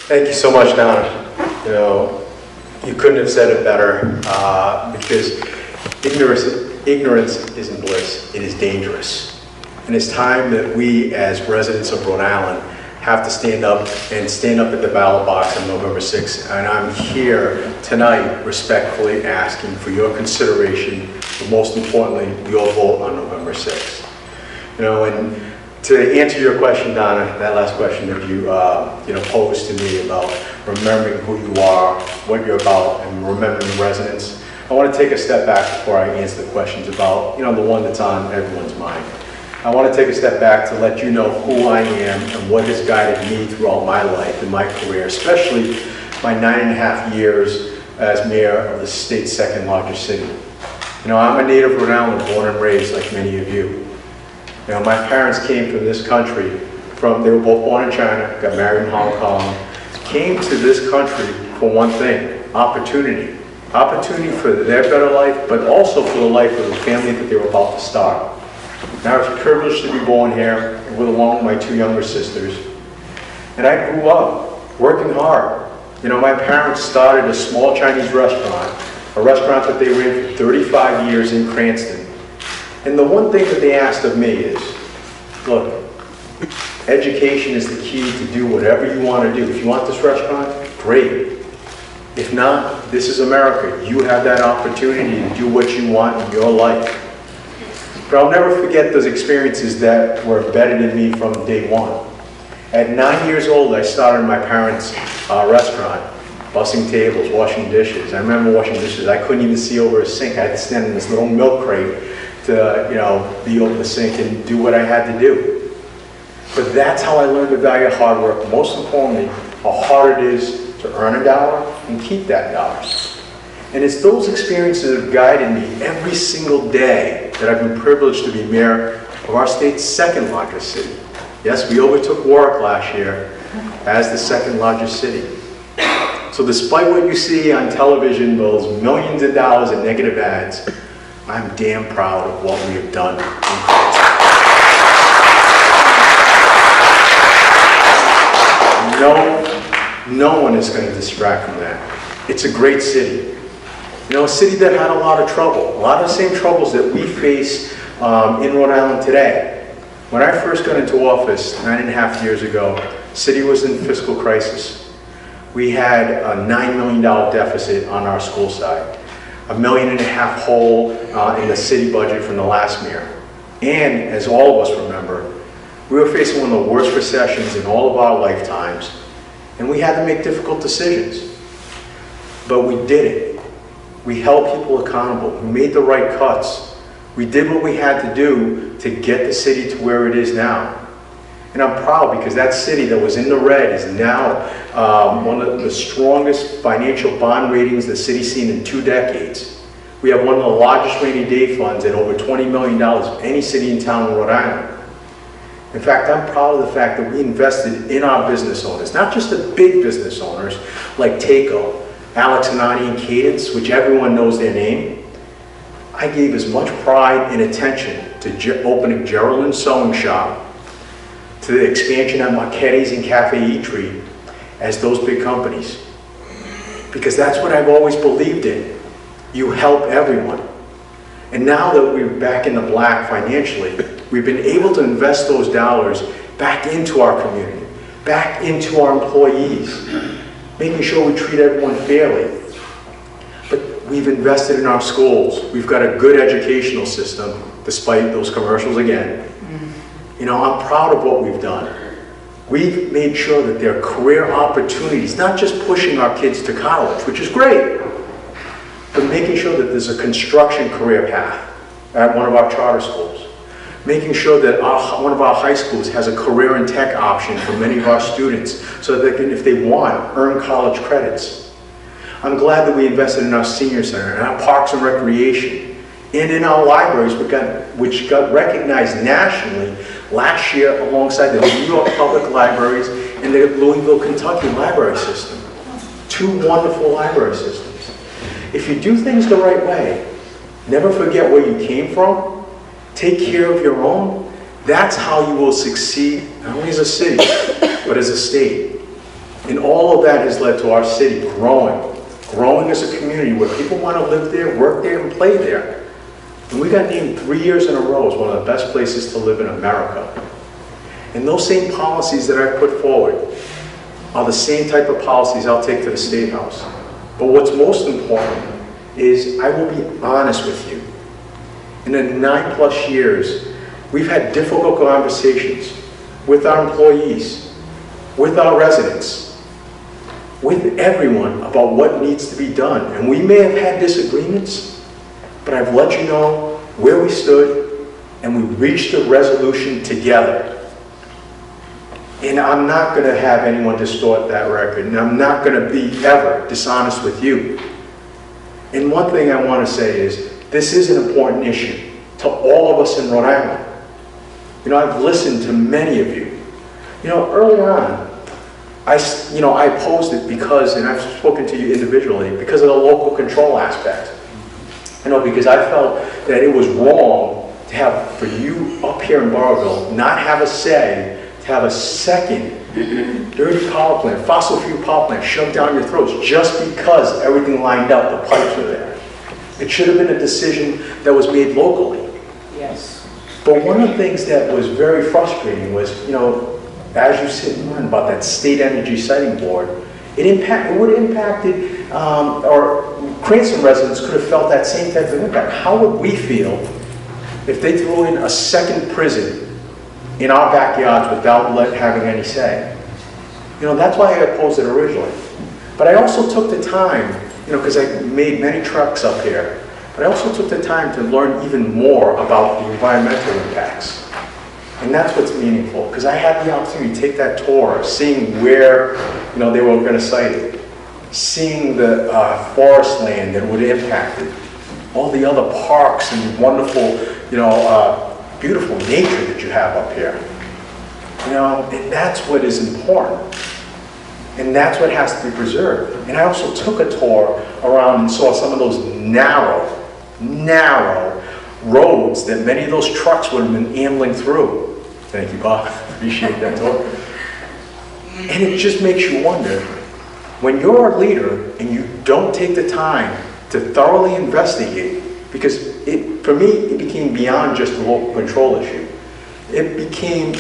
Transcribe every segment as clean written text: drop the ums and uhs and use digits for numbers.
Thank you so much, Donna. You know, you couldn't have said it better because ignorance isn't bliss, it is dangerous. And it's time that we, as residents of Rhode Island, have to stand up at the ballot box on November 6th. And I'm here tonight respectfully asking for your consideration, but most importantly, your vote on November 6th. You know, and to answer your question, Donna, that last question that you posed to me about remembering who you are, what you're about, and remembering the residents, I want to take a step back before I answer the questions about, the one that's on everyone's mind. I want to take a step back to let you know who I am and what has guided me throughout my life and my career, especially my 9.5 years as mayor of the state's second largest city. I'm a native Rhode Island, born and raised like many of you. My parents came from this country, they were both born in China, got married in Hong Kong, came to this country for one thing, opportunity. Opportunity for their better life, but also for the life of the family that they were about to start. Now, I was privileged to be born here with along with my two younger sisters. And I grew up working hard. My parents started a small Chinese restaurant, a restaurant that they ran for 35 years in Cranston. And the one thing that they asked of me is, look, education is the key to do whatever you want to do. If you want this restaurant, great. If not, this is America. You have that opportunity to do what you want in your life. But I'll never forget those experiences that were embedded in me from day one. At 9 years old, I started my parents' restaurant, bussing tables, washing dishes. I remember washing dishes. I couldn't even see over a sink. I had to stand in this little milk crate to, be over the sink and do what I had to do. But that's how I learned the value of hard work. Most importantly, how hard it is to earn a dollar and keep that dollar. And it's those experiences that have guided me every single day that I've been privileged to be mayor of our state's second largest city. Yes, we overtook Warwick last year as the second largest city. So despite what you see on television, those millions of dollars in negative ads, I'm damn proud of what we have done. No one is going to distract from that. It's a great city. A city that had a lot of trouble, a lot of the same troubles that we face in Rhode Island today. When I first got into office 9.5 years ago, the city was in fiscal crisis. We had a $9 million deficit on our school side, $1.5 million hole in the city budget from the last mayor. And as all of us remember, we were facing one of the worst recessions in all of our lifetimes, and we had to make difficult decisions. But we did it. We held people accountable. We made the right cuts. We did what we had to do to get the city to where it is now. And I'm proud because that city that was in the red is now one of the strongest financial bond ratings the city's seen in 2 decades. We have one of the largest rainy day funds at over $20 million of any city in town in Rhode Island. In fact, I'm proud of the fact that we invested in our business owners, not just the big business owners like Takeo, Alex Anani and Cadence, which everyone knows their name. I gave as much pride and attention to opening Geraldin's Sewing Shop, to the expansion at Marchetti's and Cafe Eatery as those big companies. Because that's what I've always believed in. You help everyone. And now that we're back in the black financially, we've been able to invest those dollars back into our community, back into our employees, making sure we treat everyone fairly. But we've invested in our schools. We've got a good educational system, despite those commercials again. I'm proud of what we've done. We've made sure that there are career opportunities, not just pushing our kids to college, which is great, but making sure that there's a construction career path at one of our charter schools. Making sure that one of our high schools has a career and tech option for many of our students so that they can, if they want, earn college credits. I'm glad that we invested in our senior center, in our parks and recreation, and in our libraries, which got recognized nationally last year alongside the New York Public Libraries and the Louisville, Kentucky library system. 2 wonderful library systems. If you do things the right way, never forget where you came from, take care of your own, that's how you will succeed, not only as a city, but as a state. And all of of that has led to our city growing as a community where people want to live there, work there, and play there. And we got named 3 years in a row as one of the best places to live in America. And those same policies that I put forward are the same type of policies I'll take to the State House. But what's most important is I will be honest with you. In the 9+ years, we've had difficult conversations with our employees, with our residents, with everyone about what needs to be done. And we may have had disagreements, but I've let you know where we stood, and we reached a resolution together. And I'm not going to have anyone distort that record, and I'm not going to be ever dishonest with you. And one thing I want to say is, this is an important issue to all of us in Rhode Island. You know, I've listened to many of you. You know, early on, I opposed it because, and I've spoken to you individually, because of the local control aspect. You know, because I felt that it was wrong to have, for you up here in Burrillville, not have a say, to have a second dirty power plant, fossil fuel power plant shoved down your throats just because everything lined up, the pipes were there. It should have been a decision that was made locally. Yes. But one of the things that was very frustrating was, you know, as you sit and learn about that state energy citing board, it would have impacted, or Cranston residents could have felt that same type of impact. How would we feel if they threw in a second prison in our backyards without having any say? You know, that's why I opposed it originally. But I also took the time, you know, because I made many trucks up here, but I also took the time to learn even more about the environmental impacts. And that's what's meaningful, because I had the opportunity to take that tour, seeing where, you know, they were going to site it, seeing the forest land that would impact it, all the other parks and wonderful, you know, beautiful nature that you have up here. You know, and that's what is important. And that's what has to be preserved. And I also took a tour around and saw some of those narrow roads that many of those trucks would have been ambling through. Thank you, Bob. Appreciate that tour. And it just makes you wonder, when you're a leader and you don't take the time to thoroughly investigate, because for me, it became beyond just a local control issue. It became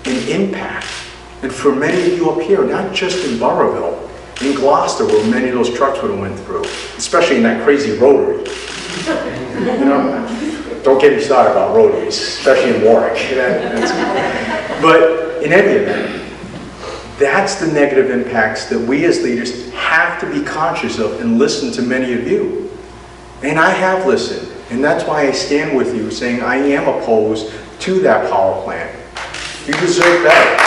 an impact. And for many of you up here, not just in Burrillville, in Gloucester, where many of those trucks would have went through, especially in that crazy rotary. You know, don't get me started about rotaries, especially in Warwick. But in any event, that's the negative impacts that we as leaders have to be conscious of and listen to many of you. And I have listened, and that's why I stand with you saying I am opposed to that power plant. You deserve better.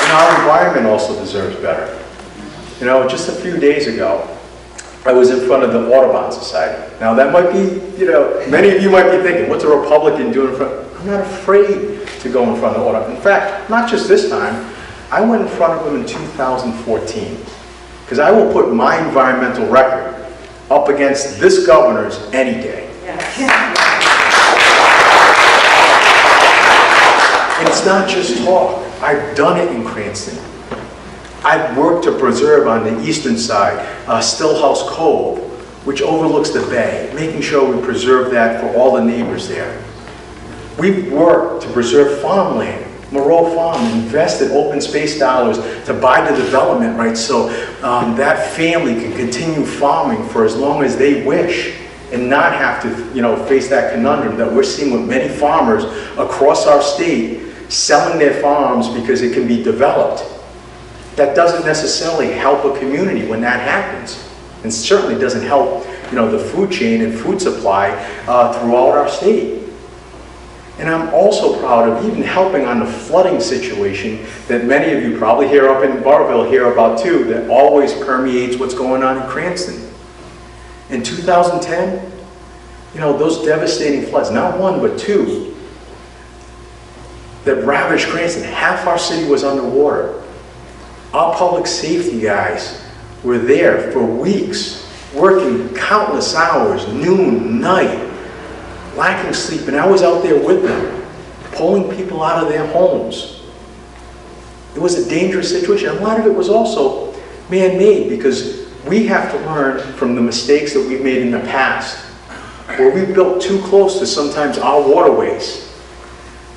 And our environment also deserves better. You know, just a few days ago, I was in front of the Audubon Society. Now that might be, you know, many of you might be thinking, what's a Republican doing in front? I'm not afraid to go in front of Audubon. In fact, not just this time, I went in front of them in 2014. Because I will put my environmental record up against this governor's any day. Yes. And it's not just talk. I've done it in Cranston. I've worked to preserve on the eastern side, Stillhouse Cove, which overlooks the bay, making sure we preserve that for all the neighbors there. We've worked to preserve farmland. Moreau Farm invested open space dollars to buy the development rights so that family can continue farming for as long as they wish and not have to, you know, face that conundrum that we're seeing with many farmers across our state selling their farms because it can be developed. That doesn't necessarily help a community when that happens, and certainly doesn't help, you know, the food chain and food supply throughout our state. And I'm also proud of even helping on the flooding situation that many of you probably here up in Burrillville hear about too, that always permeates what's going on in Cranston. In 2010, you know, those devastating floods, not one but two, that ravaged Cranston. Half our city was underwater. Our public safety guys were there for weeks, working countless hours, noon, night, lacking sleep, and I was out there with them, pulling people out of their homes. It was a dangerous situation. A lot of it was also man-made, because we have to learn from the mistakes that we've made in the past, where we built too close to sometimes our waterways.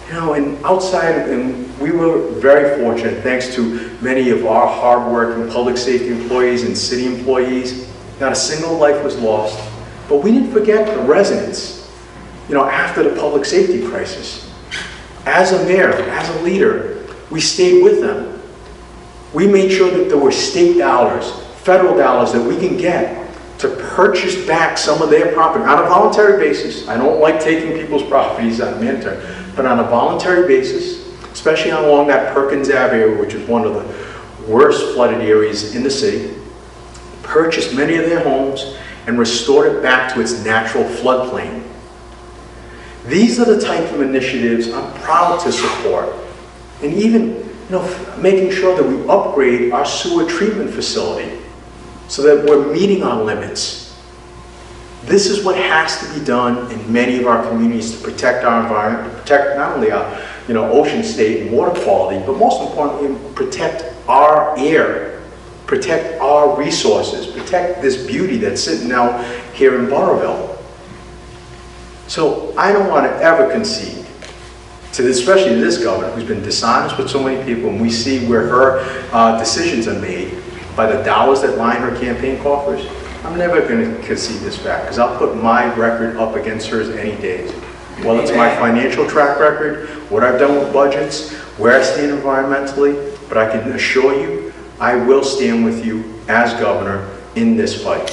You know, and outside, and we were very fortunate, thanks to many of our hard-working public safety employees and city employees. Not a single life was lost. But we didn't forget the residents, you know, after the public safety crisis. As a mayor, as a leader, we stayed with them. We made sure that there were state dollars, federal dollars that we can get to purchase back some of their property on a voluntary basis. I don't like taking people's properties on mandatory, but on a voluntary basis, especially along that Perkins Ave area, which is one of the worst flooded areas in the city, purchased many of their homes and restored it back to its natural floodplain. These are the type of initiatives I'm proud to support. And even, you know, making sure that we upgrade our sewer treatment facility so that we're meeting our limits. This is what has to be done in many of our communities to protect our environment, to protect not only our, you know, ocean state and water quality, but most importantly, protect our air, protect our resources, protect this beauty that's sitting out here in Burrillville. So I don't want to ever concede to this, especially to this governor who's been dishonest with so many people, and we see where her decisions are made by the dollars that line her campaign coffers. I'm never going to concede this fact, because I'll put my record up against hers any day. Well, it's my financial track record, what I've done with budgets, where I stand environmentally, but I can assure you, I will stand with you as governor in this fight.